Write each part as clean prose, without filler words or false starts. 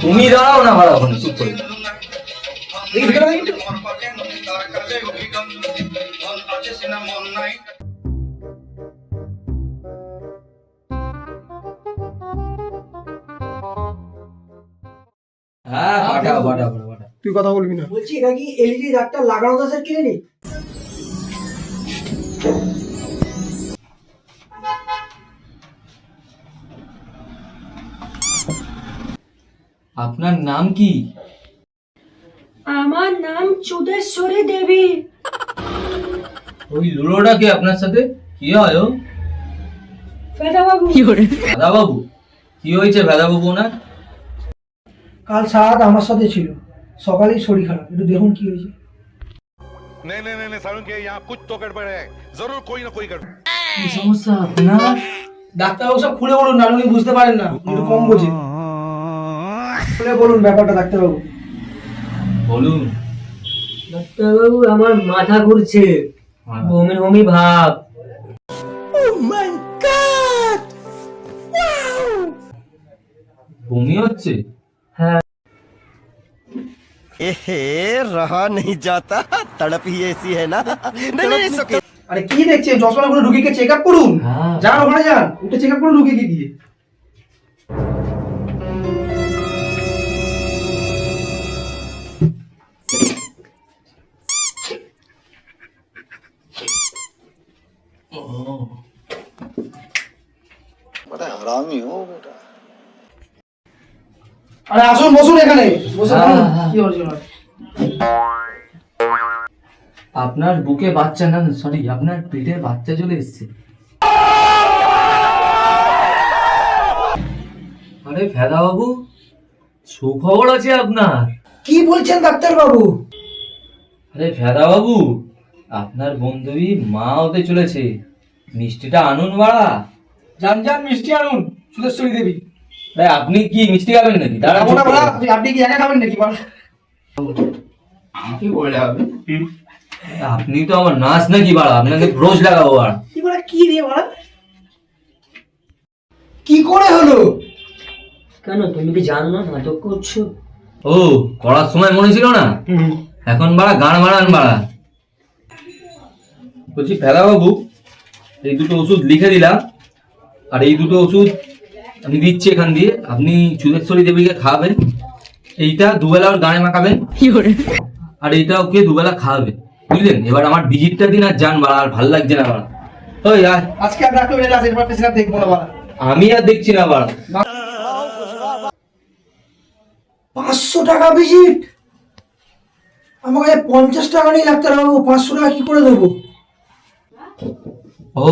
তুমি দাঁড়াও না বাড়া ওখানে চুপ করে। হ্যাঁ পাঠাও পাঠাও পাঠাও। তুই কথা বলবি না। বলছি এটা কি এলইডি ডাক্তার লাগানো দাসের ক্লিনিক? আপনার নাম কি? আমার নাম চুদেশ্বরী দেবী। ওই লুলোটা কি আপনার সাথে? কি হয় ও? ফেদা বাবু। ভেদা বাবু? কি হয়েছে ভেদা বাবু ওনার? কাল সারাত আমার সাথে ছিল, সকালেই শরীর খারাপ, একটু দেখুন কি হয়েছে। नहीं नहीं नहीं सारुण के यहाँ कुछ तो गड़बड़ है, जरूर कोई ना कोई गड़बड़। কি সমস্যা আপনার? ডাক্তারবাবু সব খুলে বলুন, না উনি বুঝতে পারেন না, একটু কম বোঝে। খুলে বলুন ব্যাপারটা ডাক্তারবাবু। বলুন। ডাক্তারবাবু আমার মাথা ঘুরছে, বমি বমি ভাব। বমি হচ্ছে? रहा नहीं जाता, तड़प ही ऐसी है ना। नहीं सके। আরে কি দেখছেন, চশমা করে রুগীকে চেক আপ করুন। হ্যাঁ। যান ওখানে যান, উঠে চেক আপ করুন রুগীকে গিয়ে। बड़ा हरामी हो बेटा। আরে আসুন, বসুন এখানে বসে হ্যাঁ, বলুন হ্যাঁ। কি হয়েছে ওনার। আপনার বুকে বাচ্চা না, সরি আপনার পেটে বাচ্চা চলে এসেছে। আরে ভেদা বাবু, সুখবর আছে আপনার। কি বলছেন ডাক্তারবাবু? আরে ভেদা বাবু, আপনার বন্ধুই মা হতে চলেছে। মিষ্টিটা আনুন বাড়া। যান যান মিষ্টি আনুন, সুদেশ্বরী দেবী। ভাই আপনি কি মিষ্টি খাবেন নাকি? দাঁড়ান খাবো না বাড়া, আপনি কি একা খাবেন নাকি বাড়া? কি বলে হবে? আপনি তো আমার নাচ নাকি বাড়া, আপনাকে রোজ লাগাবো বাড়া। কি বাড়া, কি রে বাড়া? কি করে হলো? কেন তুমি কি জানো না নাটক করছো? ও করার সময় মনে ছিল না, এখন বাড়া গান বাড়ান বাড়া। বলছি ভেদা বাবু, এই দুটো ওষুধ লিখে দিলাম, আর এই দুটো ওষুধ আমি দিচ্ছি এখান দিয়ে, আপনি চুদেশ্বরী দেবীকে খাওয়াবেন। এইটা দুবেলা ওর গানে মাখাবেন, আর এইটা ওকে দুবেলা খাওয়াবেন, বুঝলেন? এবার আমার ভিজিটটা দিন আর যান বাড়া, আর ভাল লাগছে না বাড়া। ওই আয়। আজকে আর ডাক্তার বেলা এরপর পেশেন্ট দেখবো না বাড়া। আমি আর দেখছি না বাড়া। 500 টাকা ভিজিট? আমার কাছে 50 টাকা নেই ডাক্তারবাবু, 500 টাকা কি করে দেবো? ও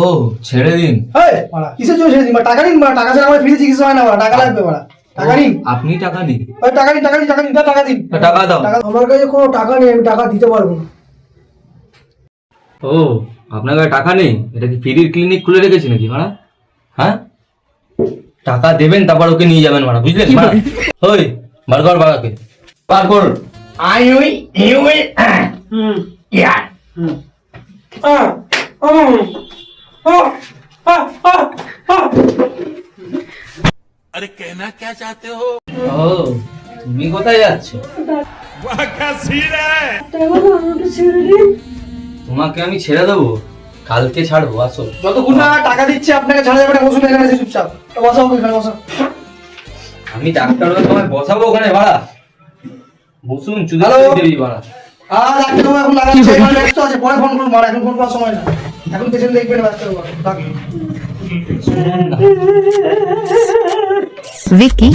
ছেড়ে দিন। এই বাড়া, কিসের জন্য ছেড়ে দিন? টাকা নিন বাড়া, টাকা ছাড়া আমার ফ্রি চিকিৎসা হয় না বাড়া, টাকা লাগবে বাড়া, টাকা নিন। আপনি টাকা নিন। ওই টাকা নিন, টাকা নিন, টাকা নিন, টাকা দিন। টাকা দাও। আমার কাছে কোনো টাকা নেই, আমি টাকা দিতে পারবো না। ও আপনার কাছে টাকা নেই? এটা কি ফ্রির ক্লিনিক খুলে রেখেছি নাকি মারা? হ্যাঁ, টাকা দেবেন তারপর ওকে নিয়ে যাবেন মারা, বুঝলেন? মারা ওই বার কর বাড়াকে, বার কর। আই উই ইউ উই ইয়া। अरे कहना क्या चाहते हो? ও তুমি কোথায় যাচ্ছ? वाह क्या सीन है। ডাক্তারবাবু আমাকে ছেড়ে দিন। তোমাকে আমি ছেড়ে দেবো, কালকে ছাড়বো, আসো। যতক্ষণ না টাকা দিচ্ছে আপনাকে ছাড়া যাবে না, বসুন এখানে এসে চুপচাপ। বসাও এখানে, বসাও। আমি ডাক্তার হয়ে তোমায় বসাবো ওখানে বাড়া, বসুন চুদেশ্বরী দেবী বাড়া। ডাক্তারবাবু এখন লাগাচ্ছে, এখন ব্যস্ত আছে, পরে ফোন করুন বাড়া, এখন ফোন করার সময় না, এখন পেশেন্ট দেখবেন ডাক্তারবাবু। Doctor Vicky.